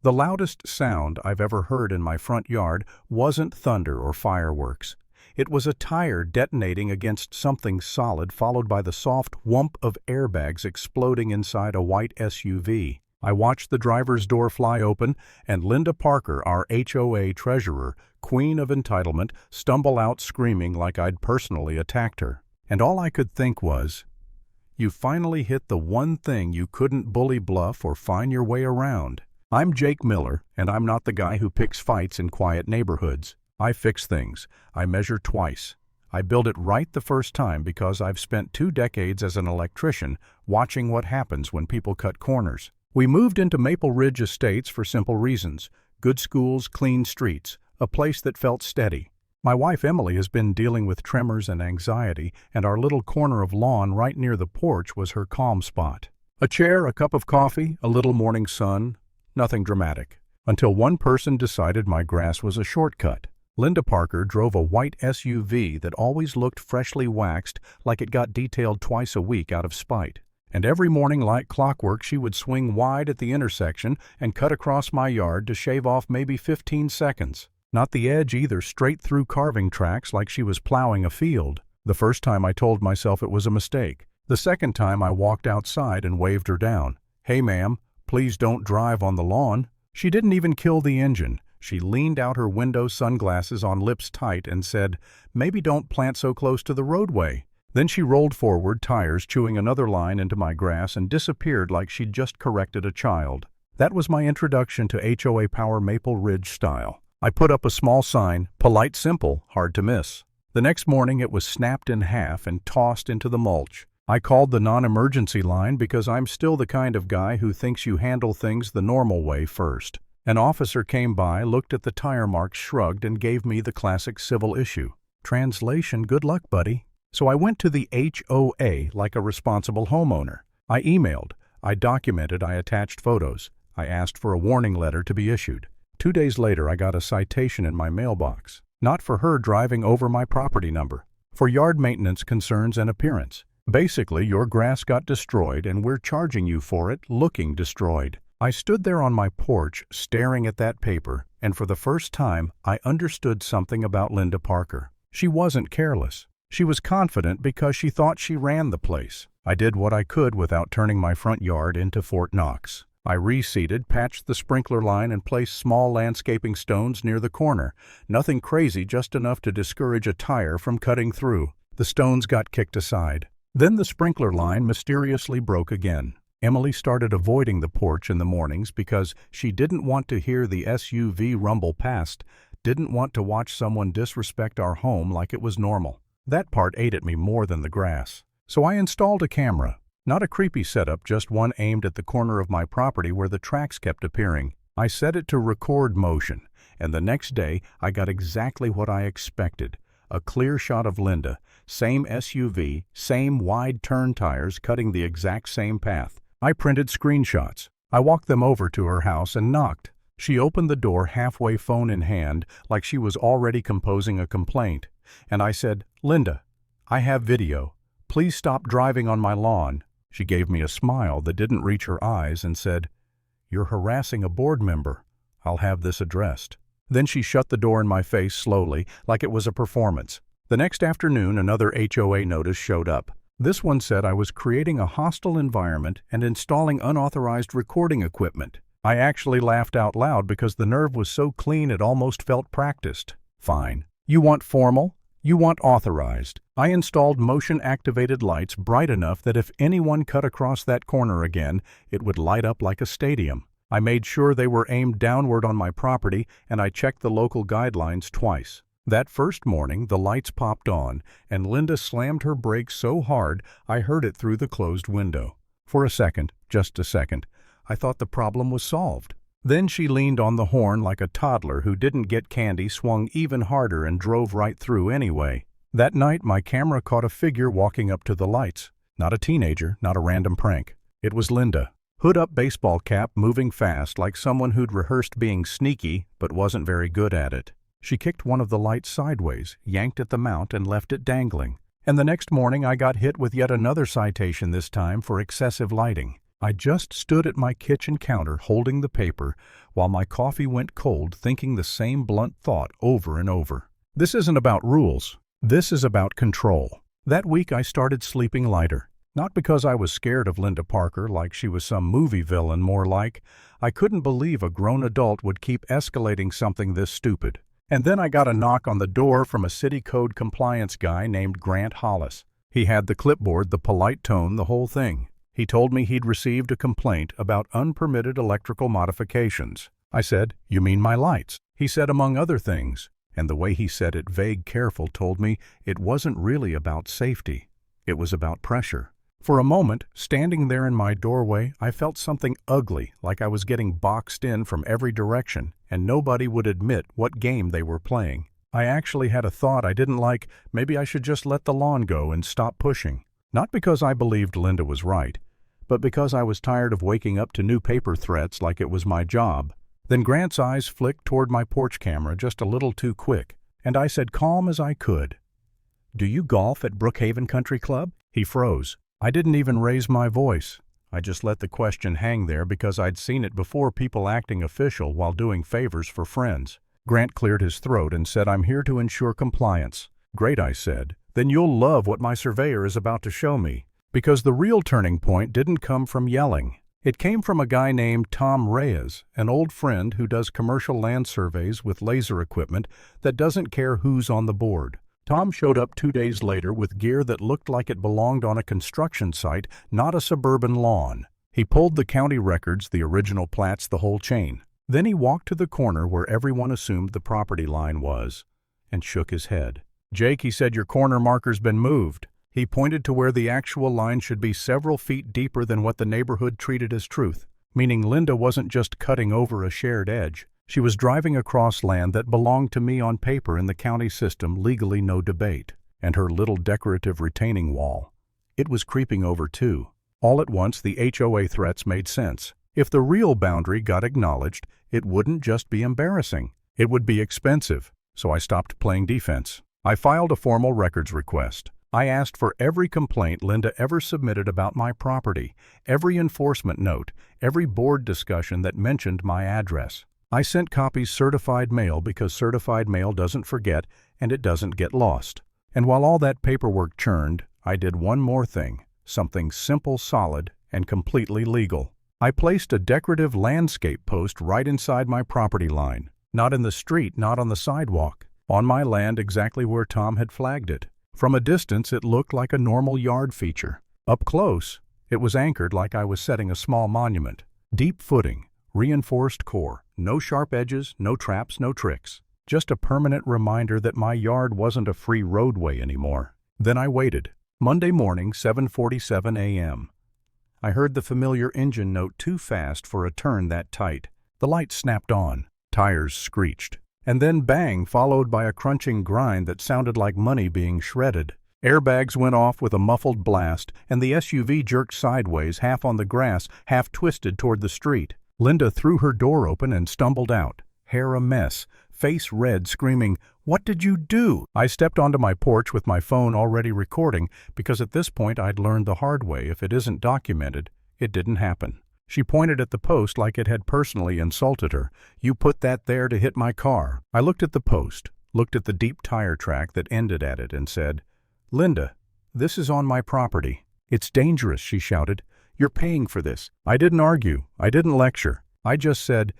The loudest sound I've ever heard in my front yard wasn't thunder or fireworks. It was a tire detonating against something solid, followed by the soft whump of airbags exploding inside a white SUV. I watched the driver's door fly open, and Linda Parker, our HOA treasurer, queen of entitlement, stumble out screaming like I'd personally attacked her. And all I could think was, you finally hit the one thing you couldn't bully bluff or find your way around. I'm Jake Miller, and I'm not the guy who picks fights in quiet neighborhoods. I fix things. I measure twice. I build it right the first time because I've spent 2 decades as an electrician watching what happens when people cut corners. We moved into Maple Ridge Estates for simple reasons: good schools, clean streets, a place that felt steady. My wife Emily has been dealing with tremors and anxiety, and our little corner of lawn right near the porch was her calm spot. A chair, a cup of coffee, a little morning sun. Nothing dramatic. Until one person decided my grass was a shortcut. Linda Parker drove a white SUV that always looked freshly waxed, like it got detailed twice a week out of spite. And every morning, like clockwork, she would swing wide at the intersection and cut across my yard to shave off maybe 15 seconds. Not the edge either, straight through carving tracks like she was plowing a field. The first time I told myself it was a mistake. The second time I walked outside and waved her down. "Hey ma'am, please don't drive on the lawn." She didn't even kill the engine. She leaned out her window, sunglasses on, lips tight, and said, "Maybe don't plant so close to the roadway." Then she rolled forward, tires chewing another line into my grass, and disappeared like she'd just corrected a child. That was my introduction to HOA Power Maple Ridge style. I put up a small sign, polite, simple, hard to miss. The next morning it was snapped in half and tossed into the mulch. I called the non-emergency line because I'm still the kind of guy who thinks you handle things the normal way first. An officer came by, looked at the tire marks, shrugged, and gave me the classic civil issue. Translation: good luck, buddy. So I went to the HOA like a responsible homeowner. I emailed, I documented, I attached photos. I asked for a warning letter to be issued. 2 days later I got a citation in my mailbox. Not for her driving over my property number. For yard maintenance concerns and appearance. Basically, your grass got destroyed and we're charging you for it looking destroyed. I stood there on my porch staring at that paper, and for the first time I understood something about Linda Parker. She wasn't careless. She was confident because she thought she ran the place. I did what I could without turning my front yard into Fort Knox. I reseeded, patched the sprinkler line, and placed small landscaping stones near the corner. Nothing crazy, just enough to discourage a tire from cutting through. The stones got kicked aside. Then the sprinkler line mysteriously broke again. Emily started avoiding the porch in the mornings because she didn't want to hear the SUV rumble past, didn't want to watch someone disrespect our home like it was normal. That part ate at me more than the grass. So I installed a camera. Not a creepy setup, just one aimed at the corner of my property where the tracks kept appearing. I set it to record motion, and the next day I got exactly what I expected. A clear shot of Linda, same SUV, same wide turn tires cutting the exact same path. I printed screenshots. I walked them over to her house and knocked. She opened the door halfway, phone in hand, like she was already composing a complaint. And I said, "Linda, I have video. Please stop driving on my lawn." She gave me a smile that didn't reach her eyes and said, "You're harassing a board member. I'll have this addressed." Then she shut the door in my face slowly, like it was a performance. The next afternoon, another HOA notice showed up. This one said I was creating a hostile environment and installing unauthorized recording equipment. I actually laughed out loud because the nerve was so clean it almost felt practiced. Fine. You want formal? You want authorized. I installed motion-activated lights bright enough that if anyone cut across that corner again, it would light up like a stadium. I made sure they were aimed downward on my property, and I checked the local guidelines twice. That first morning, the lights popped on, and Linda slammed her brakes so hard I heard it through the closed window. For a second, just a second, I thought the problem was solved. Then she leaned on the horn like a toddler who didn't get candy, swung even harder, and drove right through anyway. That night, my camera caught a figure walking up to the lights. Not a teenager, not a random prank. It was Linda. Hood up, baseball cap, moving fast like someone who'd rehearsed being sneaky but wasn't very good at it. She kicked one of the lights sideways, yanked at the mount, and left it dangling. And the next morning I got hit with yet another citation, this time for excessive lighting. I just stood at my kitchen counter holding the paper while my coffee went cold thinking the same blunt thought over and over. This isn't about rules. This is about control. That week I started sleeping lighter. Not because I was scared of Linda Parker like she was some movie villain, more like I couldn't believe a grown adult would keep escalating something this stupid. And then I got a knock on the door from a city code compliance guy named Grant Hollis. He had the clipboard, the polite tone, the whole thing. He told me he'd received a complaint about unpermitted electrical modifications. I said, "You mean my lights?" He said, among other things, and the way he said it, vague, careful, told me it wasn't really about safety. It was about pressure. For a moment, standing there in my doorway, I felt something ugly, like I was getting boxed in from every direction, and nobody would admit what game they were playing. I actually had a thought I didn't like. Maybe I should just let the lawn go and stop pushing. Not because I believed Linda was right, but because I was tired of waking up to new paper threats like it was my job. Then Grant's eyes flicked toward my porch camera just a little too quick, and I said, calm as I could, "Do you golf at Brookhaven Country Club?" He froze. I didn't even raise my voice. I just let the question hang there because I'd seen it before, people acting official while doing favors for friends. Grant cleared his throat and said, "I'm here to ensure compliance." "Great," I said. "Then you'll love what my surveyor is about to show me." Because the real turning point didn't come from yelling. It came from a guy named Tom Reyes, an old friend who does commercial land surveys with laser equipment that doesn't care who's on the board. Tom showed up 2 days later with gear that looked like it belonged on a construction site, not a suburban lawn. He pulled the county records, the original plats, the whole chain. Then he walked to the corner where everyone assumed the property line was, and shook his head. "Jake," he said, "your corner marker's been moved." He pointed to where the actual line should be several feet deeper than what the neighborhood treated as truth, meaning Linda wasn't just cutting over a shared edge. She was driving across land that belonged to me on paper in the county system, legally no debate. And her little decorative retaining wall. It was creeping over too. All at once the HOA threats made sense. If the real boundary got acknowledged, it wouldn't just be embarrassing. It would be expensive. So I stopped playing defense. I filed a formal records request. I asked for every complaint Linda ever submitted about my property, every enforcement note, every board discussion that mentioned my address. I sent copies certified mail because certified mail doesn't forget and it doesn't get lost. And while all that paperwork churned, I did one more thing, something simple, solid, and completely legal. I placed a decorative landscape post right inside my property line. Not in the street, not on the sidewalk. On my land, exactly where Tom had flagged it. From a distance, it looked like a normal yard feature. Up close, it was anchored like I was setting a small monument. Deep footing, reinforced core, no sharp edges, no traps, no tricks. Just a permanent reminder that my yard wasn't a free roadway anymore. Then I waited. Monday morning, 7:47 a.m. I heard the familiar engine note too fast for a turn that tight. The light snapped on. Tires screeched. And then bang, followed by a crunching grind that sounded like money being shredded. Airbags went off with a muffled blast, and the SUV jerked sideways, half on the grass, half twisted toward the street. Linda threw her door open and stumbled out, hair a mess, face red, screaming, "What did you do?" I stepped onto my porch with my phone already recording, because at this point I'd learned the hard way, if it isn't documented, it didn't happen. She pointed at the post like it had personally insulted her. "You put that there to hit my car." I looked at the post, looked at the deep tire track that ended at it, and said, "Linda, this is on my property." "It's dangerous," she shouted. "You're paying for this." I didn't argue. I didn't lecture. I just said,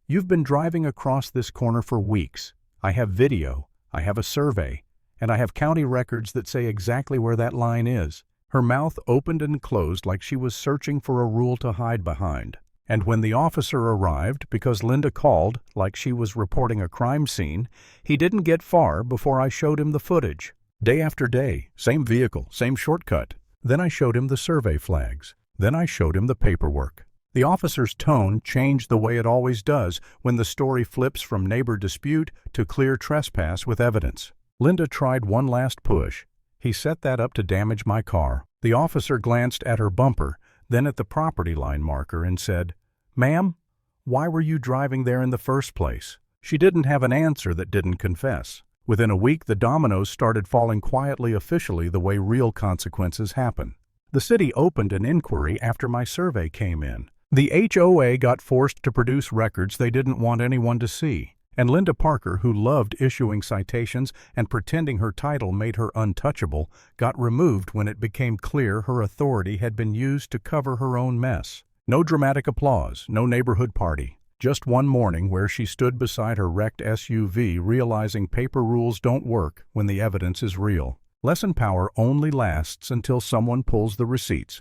"You've been driving across this corner for weeks. I have video, I have a survey, and I have county records that say exactly where that line is." Her mouth opened and closed like she was searching for a rule to hide behind. And when the officer arrived, because Linda called like she was reporting a crime scene, he didn't get far before I showed him the footage. Day after day, same vehicle, same shortcut. Then I showed him the survey flags. Then I showed him the paperwork. The officer's tone changed the way it always does when the story flips from neighbor dispute to clear trespass with evidence. Linda tried one last push. He set that up to damage my car. The officer glanced at her bumper, then at the property line marker and said, "Ma'am, why were you driving there in the first place?" She didn't have an answer that didn't confess. Within a week, the dominoes started falling quietly, officially, the way real consequences happen. The city opened an inquiry after my survey came in. The HOA got forced to produce records they didn't want anyone to see, and Linda Parker, who loved issuing citations and pretending her title made her untouchable, got removed when it became clear her authority had been used to cover her own mess. No dramatic applause, no neighborhood party. Just one morning where she stood beside her wrecked SUV realizing paper rules don't work when the evidence is real. Lesson power only lasts until someone pulls the receipts.